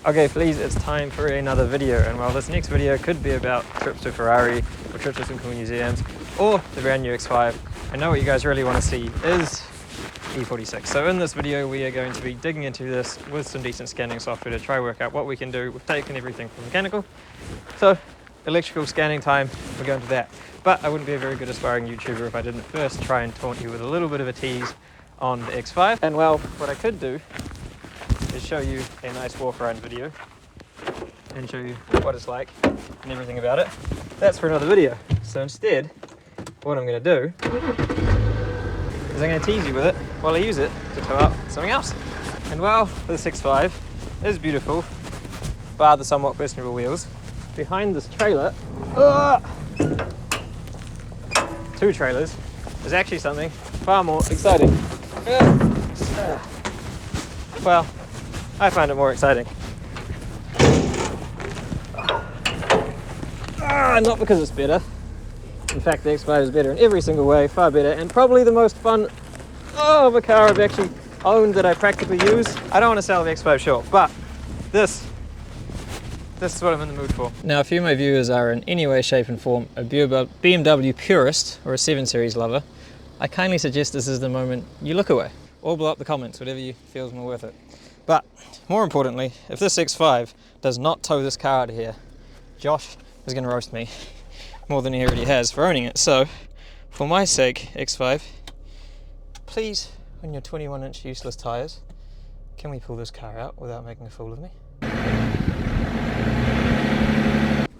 Okay, please, it's time for another video, and while this next video could be about trips to Ferrari, or trips to some cool museums, or the brand new X5, I know what you guys really want to see is E46. So in this video we are going to be digging into this with some decent scanning software to try work out what we can do. We've taken everything from mechanical, so electrical scanning time, we're going to that. But I wouldn't be a very good aspiring YouTuber if I didn't first try and taunt you with a little bit of a tease on the X5. And well, what I could do is show you a nice walk around video and show you what it's like and everything about it. That's for another video. So instead, what I'm going to do is I'm going to tease you with it while I use it to tow up something else. And well, this X5 is beautiful, bar the somewhat questionable wheels. Behind this trailer, two trailers, is actually something far more exciting. Well, I find it more exciting. Not because it's better. In fact, the X5 is better in every single way, far better, and probably the most fun of a car I've actually owned that I practically use. I don't want to sell the X5 short, but this is what I'm in the mood for. Now, if you, my viewers, are in any way, shape and form a BMW purist or a 7 Series lover, I kindly suggest this is the moment you look away. Or blow up the comments, whatever you feel is more worth it. But more importantly, if this X5 does not tow this car out of here, Josh is going to roast me more than he already has for owning it. So, for my sake, X5, please, on your 21-inch useless tyres, can we pull this car out without making a fool of me?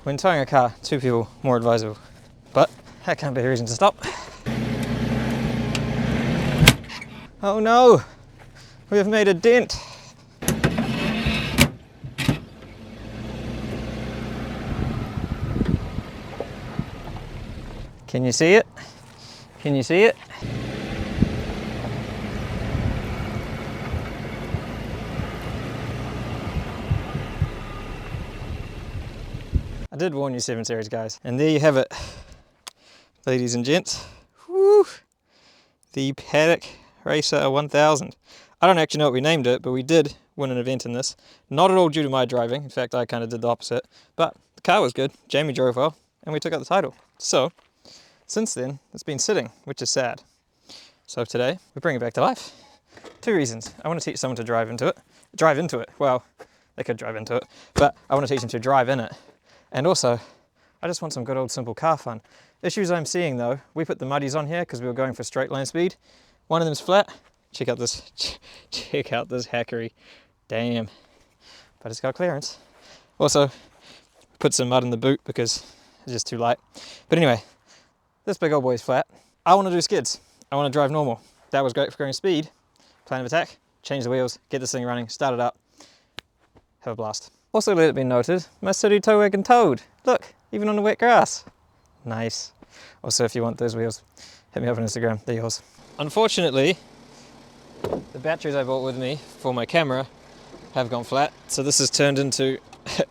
When towing a car, two people more advisable, but that can't be a reason to stop. Oh no, we have made a dent. Can you see it? Can you see it? I did warn you, 7 Series guys. And there you have it, ladies and gents. Woo! The Paddock Racer 1000. I don't actually know what we named it, but we did win an event in this. Not at all due to my driving. In fact, I kind of did the opposite. But the car was good. Jamie drove well, and we took out the title. So, since then, it's been sitting, which is sad. So today, we bring it back to life. Two reasons. I want to teach someone to drive into it. Drive into it. Well, they could drive into it, but I want to teach them to drive in it. And also, I just want some good old simple car fun. Issues I'm seeing though, we put the muddies on here because we were going for straight line speed. One of them's flat. Check out this hackery. Damn. But it's got clearance. Also, put some mud in the boot because it's just too light. But anyway, this big old boy's flat. I want to do skids. I want to drive normal. That was great for going speed. Plan of attack, change the wheels, get this thing running, start it up, have a blast. Also, let it be noted, my city tow wagon towed. Look, even on the wet grass. Nice. Also, if you want those wheels, hit me up on Instagram, they're yours. Unfortunately, the batteries I brought with me for my camera have gone flat. So this has turned into,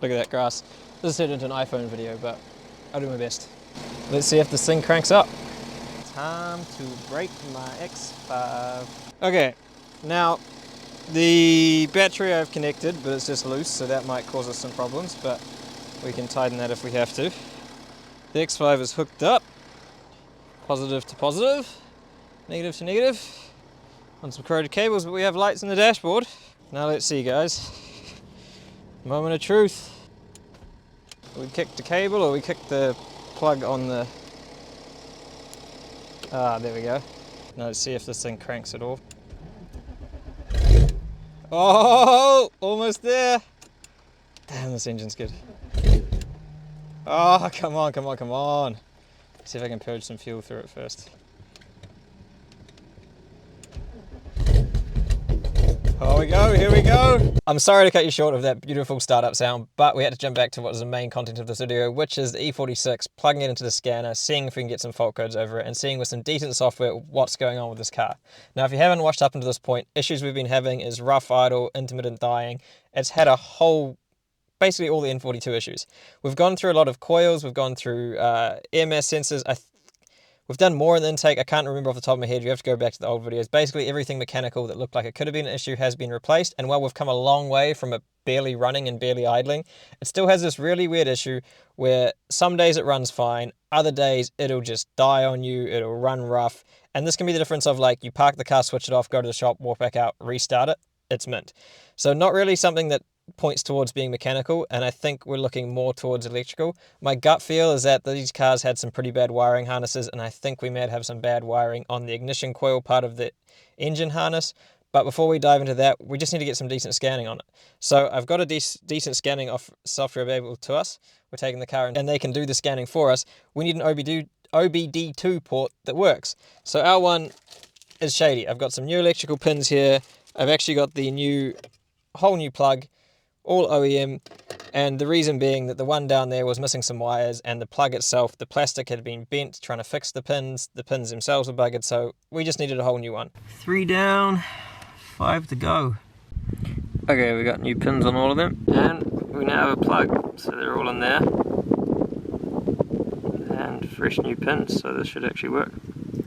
look at that grass. This has turned into an iPhone video, but I'll do my best. Let's see if this thing cranks up. Time to break my X5. Okay, now the battery I've connected, but it's just loose, so that might cause us some problems, but we can tighten that if we have to. The X5 is hooked up, positive to positive, negative to negative, on some corroded cables, but we have lights in the dashboard. Now let's see, guys. Moment of truth. We kicked the cable, or we kicked the plug on the... there we go. Now let's see if this thing cranks at all. Oh, almost there. Damn, this engine's good. Oh, come on, come on, come on. Let's see if I can purge some fuel through it first. Oh, here we go. I'm sorry to cut you short of that beautiful startup sound, but we had to jump back to what was the main content of this video, which is the E46, plugging it into the scanner, seeing if we can get some fault codes over it, and seeing with some decent software what's going on with this car. Now, if you haven't watched up until this point, issues we've been having is rough idle, intermittent dying. It's had a whole, basically all the N42 issues. We've gone through a lot of coils, we've gone through air mass sensors. We've done more in the intake. I can't remember off the top of my head. You have to go back to the old videos. Basically, everything mechanical that looked like it could have been an issue has been replaced. And while we've come a long way from it barely running and barely idling, it still has this really weird issue where some days it runs fine, other days it'll just die on you, it'll run rough. And this can be the difference of like you park the car, switch it off, go to the shop, walk back out, restart it, it's mint. So not really something that points towards being mechanical, and I think we're looking more towards electrical. My gut feel is that these cars had some pretty bad wiring harnesses, and I think we may have some bad wiring on the ignition coil part of the engine harness. But before we dive into that, we just need to get some decent scanning on it. So I've got a decent scanning of software available to us. We're taking the car and they can do the scanning for us. We need an OBD2 port that works. So our one is shady. I've got some new electrical pins here. I've actually got the whole new plug, all OEM, and the reason being that the one down there was missing some wires, and the plug itself, the plastic had been bent trying to fix the pins themselves were buggered, so we just needed a whole new one. 3 down, 5 to go. Okay, we got new pins on all of them, and we now have a plug, so they're all in there, and fresh new pins, so this should actually work.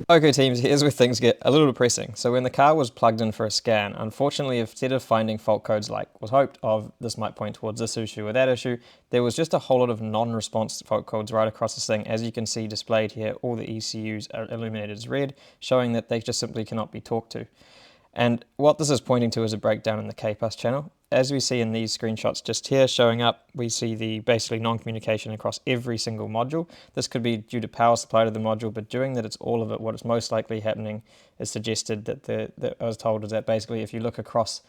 Okay teams, here's where things get a little depressing. So when the car was plugged in for a scan, unfortunately instead of finding fault codes like was hoped of, this might point towards this issue or that issue, there was just a whole lot of non-response fault codes right across this thing. As you can see displayed here, all the ECUs are illuminated as red, showing that they just simply cannot be talked to. And what this is pointing to is a breakdown in the K-Bus channel. As we see in these screenshots just here showing up, we see the basically non-communication across every single module. This could be due to power supply to the module, but doing that it's all of it, what is most likely happening is suggested that I was told is that basically if you look across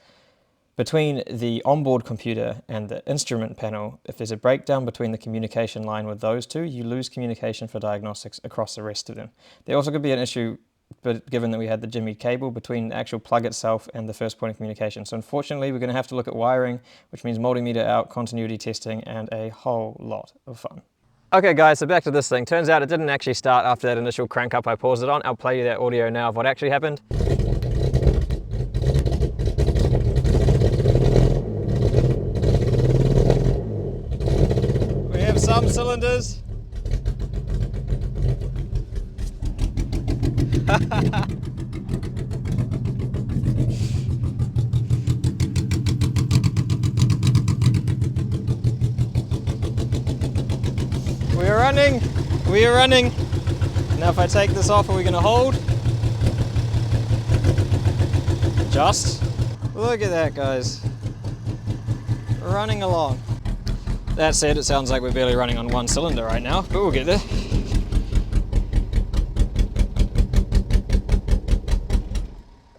between the onboard computer and the instrument panel, if there's a breakdown between the communication line with those two, you lose communication for diagnostics across the rest of them. There also could be an issue but given that we had the jimmy cable between the actual plug itself and the first point of communication. So unfortunately we're going to have to look at wiring, which means multimeter out, continuity testing, and a whole lot of fun. Okay guys, so back to this thing. Turns out it didn't actually start after that initial crank up I paused it on. I'll play you that audio now of what actually happened. We have some cylinders. We are running. Now if I take this off, are we going to hold? Just. Look at that guys. We're running along. That said, it sounds like we're barely running on one cylinder right now, but we'll get there.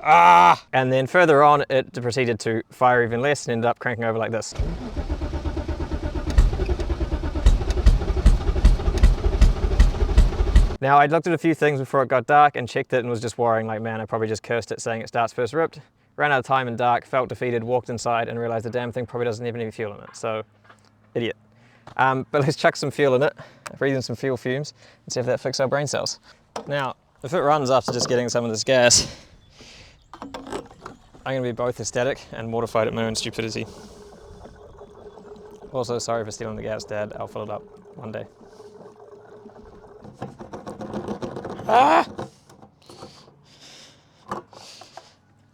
Ah! And then further on, it proceeded to fire even less and ended up cranking over like this. Now, I'd looked at a few things before it got dark and checked it and was just worrying like, man, I probably just cursed it saying it starts first ripped. Ran out of time in dark, felt defeated, walked inside and realized the damn thing probably doesn't have any fuel in it. So, idiot. But let's chuck some fuel in it, breathe in some fuel fumes and see if that fixes our brain cells. Now, if it runs after just getting some of this gas, I'm going to be both ecstatic and mortified at my own stupidity. Also, sorry for stealing the gas, Dad. I'll fill it up one day. Ah!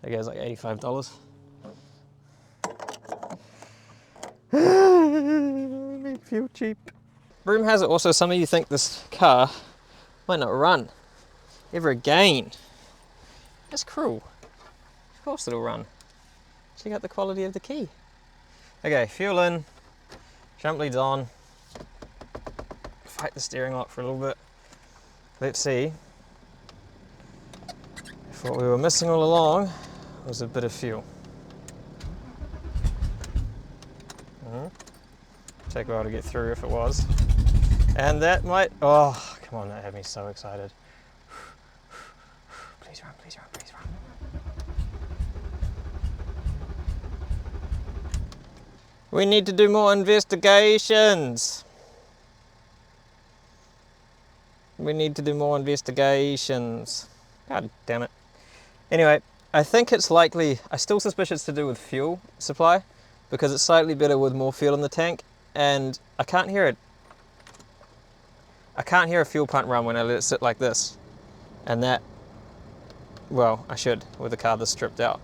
That goes like $85. Make fuel cheap. Room has it also, some of you think this car might not run ever again. That's cruel. Of course it'll run. Check out the quality of the key. Okay, fuel in, jump leads on, fight the steering lock for a little bit. Let's see if what we were missing all along was a bit of fuel. Take a while to get through if it was. And that might, oh, come on, that had me so excited. Please run, please run, please run. We need to do more investigations. We need to do more investigations. God damn it. Anyway, I think it's likely, I still suspicious it's to do with fuel supply because it's slightly better with more fuel in the tank and I can't hear it. I can't hear a fuel pump run when I let it sit like this. And that, well, I should with the car that's stripped out.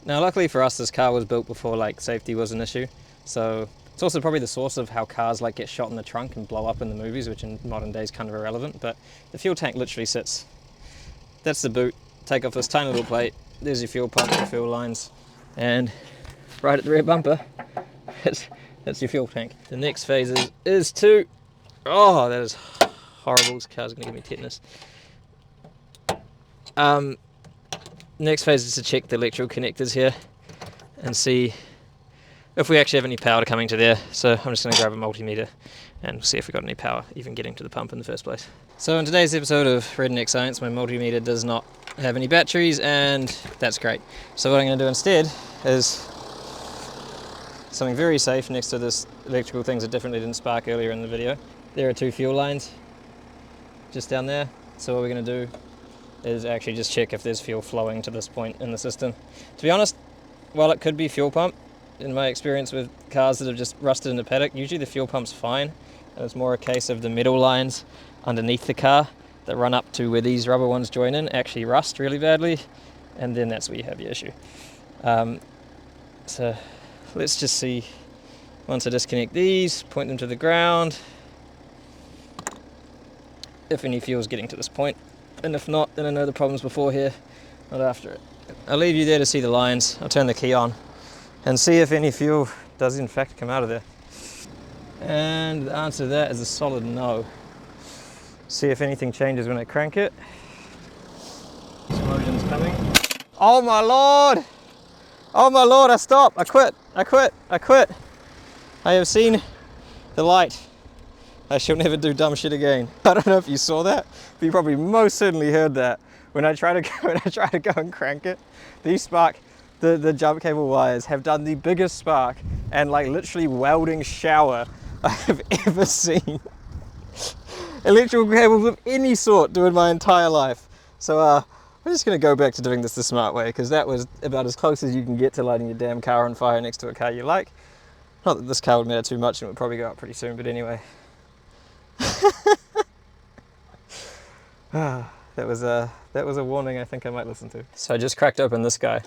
Now luckily for us, this car was built before like safety was an issue, so it's also probably the source of how cars like get shot in the trunk and blow up in the movies, which in modern days is kind of irrelevant. But the fuel tank literally sits, that's the boot. Take off this tiny little plate, there's your fuel pump, your fuel lines, and right at the rear bumper, that's your fuel tank. The next phase is to, oh, that is horrible, this car's gonna give me tetanus. Next phase is to check the electrical connectors here and see if we actually have any power coming to there. So I'm just going to grab a multimeter and see if we got any power even getting to the pump in the first place. So in today's episode of Redneck Science, my multimeter does not have any batteries, and that's great. So what I'm going to do instead is something very safe next to this electrical things that definitely didn't spark earlier in the video. There are 2 fuel lines just down there. So what we're going to do is actually just check if there's fuel flowing to this point in the system. To be honest, while it could be fuel pump, in my experience with cars that have just rusted in the paddock, usually the fuel pump's fine, and it's more a case of the metal lines underneath the car that run up to where these rubber ones join in actually rust really badly, and then that's where you have your issue. So let's just see, once I disconnect these, point them to the ground, if any fuel's getting to this point. And if not, then I know the problem's before here, not after it. I'll leave you there to see the lines. I'll turn the key on and see if any fuel does in fact come out of there. And the answer to that is a solid no. See if anything changes when I crank it. Explosion's coming. Oh my lord! Oh my lord, I stopped! I quit! I have seen the light. I shall never do dumb shit again. I don't know if you saw that, but you probably most certainly heard that. When I try to go and crank it, the jump cable wires have done the biggest spark and like literally welding shower I have ever seen. Electrical cables of any sort do in my entire life. So I'm just gonna go back to doing this the smart way, because that was about as close as you can get to lighting your damn car on fire next to a car you like. Not that this car would matter too much and it would probably go up pretty soon, but anyway. That was a warning I think I might listen to. So I just cracked open this guy,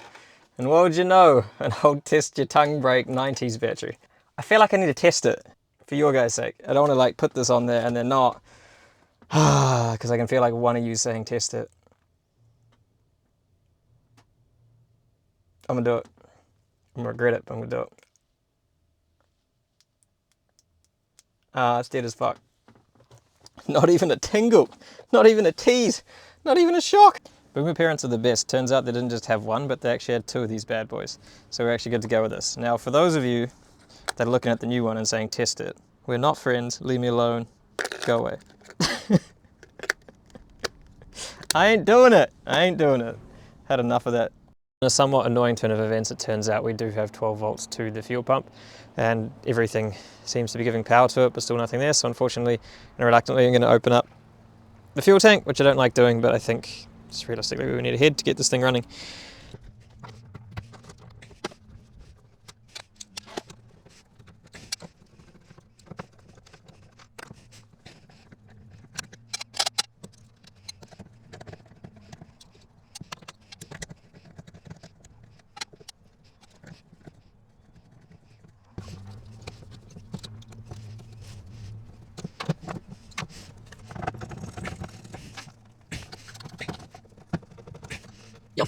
and what would you know, an old test your tongue brake 90s battery. I feel like I need to test it for your guys' sake. I don't want to like put this on there and then not, because I can feel like one of you saying test it. I'm gonna do it. I'm gonna regret it, but I'm gonna do it. It's dead as fuck. Not even a tingle, not even a tease, not even a shock. Boomer parents are the best. Turns out they didn't just have one, but they actually had 2 of these bad boys. So we're actually good to go with this. Now for those of you that are looking at the new one and saying test it, we're not friends, leave me alone, go away. I ain't doing it, Had enough of that. In a somewhat annoying turn of events, it turns out we do have 12 volts to the fuel pump, and everything seems to be giving power to it, but still nothing there. So unfortunately and reluctantly, I'm going to open up the fuel tank, which I don't like doing, but I think just realistically we need a head to get this thing running. Yep.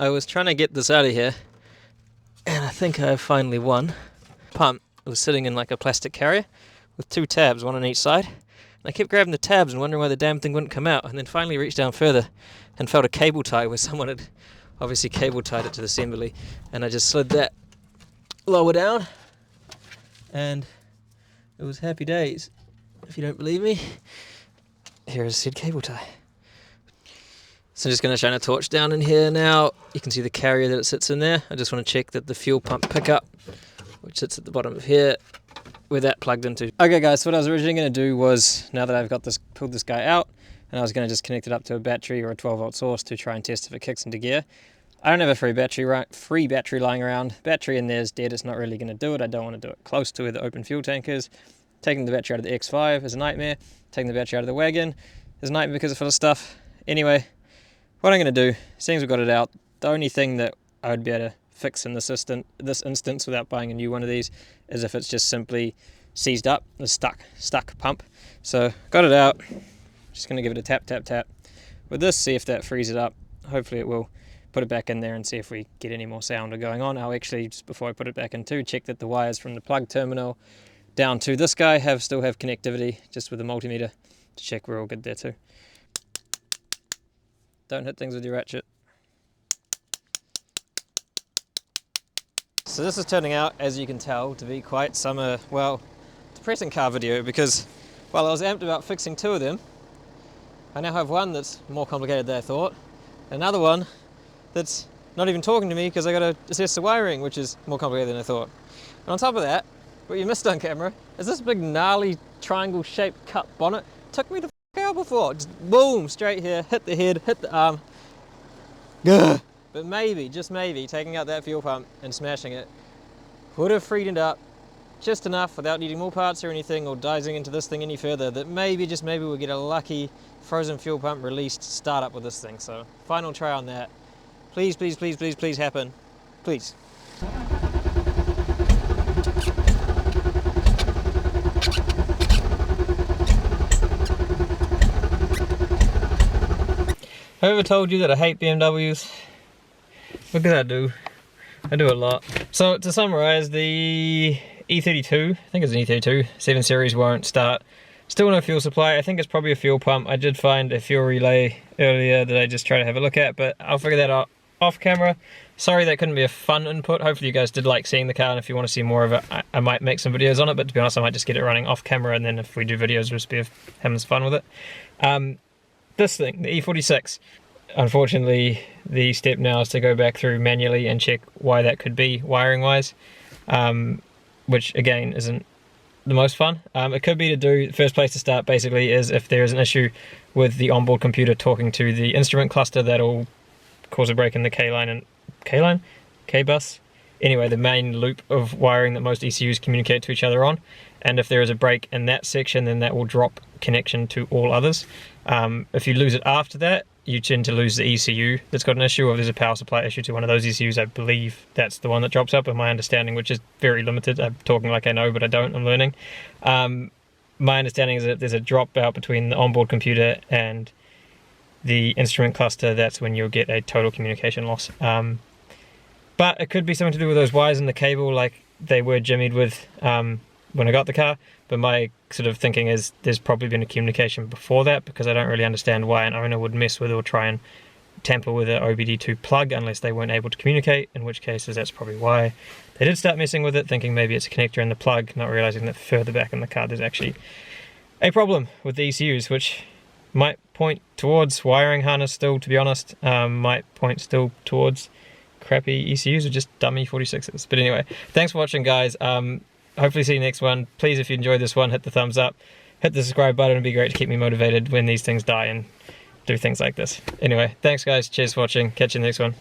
I was trying to get this out of here, and I think I finally won. Pump was sitting in like a plastic carrier with 2 tabs, one on each side. And I kept grabbing the tabs and wondering why the damn thing wouldn't come out, and then finally reached down further and felt a cable tie where someone had obviously cable tied it to the assembly, and I just slid that lower down, and it was happy days. If you don't believe me, here is said cable tie. So I'm just going to shine a torch down in here now. You can see the carrier that it sits in there. I just want to check that the fuel pump pickup, which sits at the bottom of here, where that plugged into. Okay guys, so what I was originally going to do was, now that I've got this, pulled this guy out, and I was going to just connect it up to a battery or a 12-volt source to try and test if it kicks into gear. I don't have a free battery lying around. Battery in there is dead, it's not really going to do it. I don't want to do it close to where the open fuel tank is. Taking the battery out of the X5 is a nightmare. Taking the battery out of the wagon is a nightmare because it's full of stuff. Anyway, what I'm going to do, seeing as we've got it out, the only thing that I would be able to fix in this instance without buying a new one of these is if it's just simply seized up, a stuck pump. So got it out, just going to give it a tap, tap, tap. With this, see if that frees it up. Hopefully it will. Put it back in there and see if we get any more sound going on. I'll actually, just before I put it back in too, check that the wires from the plug terminal down to this guy still have connectivity, just with the multimeter, to check we're all good there too. Don't hit things with your ratchet. So this is turning out, as you can tell, to be quite some, depressing car video, because while I was amped about fixing two of them, I now have one that's more complicated than I thought, another one that's not even talking to me because I got to assess the wiring, which is more complicated than I thought. And on top of that, what you missed on camera is this big gnarly triangle shaped cut bonnet. Took me the f out before. Just boom, straight here, hit the head, hit the arm. Gah. But maybe, just maybe, taking out that fuel pump and smashing it would have freed it up just enough without needing more parts or anything, or diving into this thing any further, that maybe, just maybe, we'll get a lucky frozen fuel pump released startup with this thing. So final try on that. Please, please, please, please, please happen. Please. Have I ever told you that I hate BMWs? What did I do? I do a lot. So to summarize, the E32, I think it's an E32, 7 Series won't start. Still no fuel supply. I think it's probably a fuel pump. I did find a fuel relay earlier that I just tried to have a look at, but I'll figure that out off camera. Sorry that couldn't be a fun input. Hopefully you guys did like seeing the car, and if you want to see more of it, I might make some videos on it, but to be honest I might just get it running off camera, and then if we do videos it'll just be of having some fun with it. This thing, the E46, unfortunately the step now is to go back through manually and check why that could be wiring wise, which again isn't the most fun. It could be to do, the first place to start basically is if there is an issue with the onboard computer talking to the instrument cluster, that'll cause a break in the K-bus. Anyway, the main loop of wiring that most ECUs communicate to each other on. And if there is a break in that section, then that will drop connection to all others. If you lose it after that, you tend to lose the ECU that's got an issue, or if there's a power supply issue to one of those ECUs, I believe that's the one that drops up, in my understanding, which is very limited. I'm talking like I know, but I don't, I'm learning. My understanding is that there's a drop out between the onboard computer and the instrument cluster. That's when you'll get a total communication loss. But it could be something to do with those wires in the cable, like they were jimmied with when I got the car. But my sort of thinking is there's probably been a communication before that, because I don't really understand why an owner would mess with or try and tamper with an OBD2 plug unless they weren't able to communicate, in which cases that's probably why they did start messing with it, thinking maybe it's a connector in the plug, not realizing that further back in the car there's actually a problem with the ECUs, which might point towards wiring harness still, to be honest. Might point still towards crappy ECUs or just dummy 46s. But anyway, thanks for watching, guys. Hopefully see you next one. Please, if you enjoyed this one, hit the thumbs up, hit the subscribe button. It'd be great to keep me motivated when these things die and do things like this. Anyway, thanks guys, cheers for watching, catch you in the next one.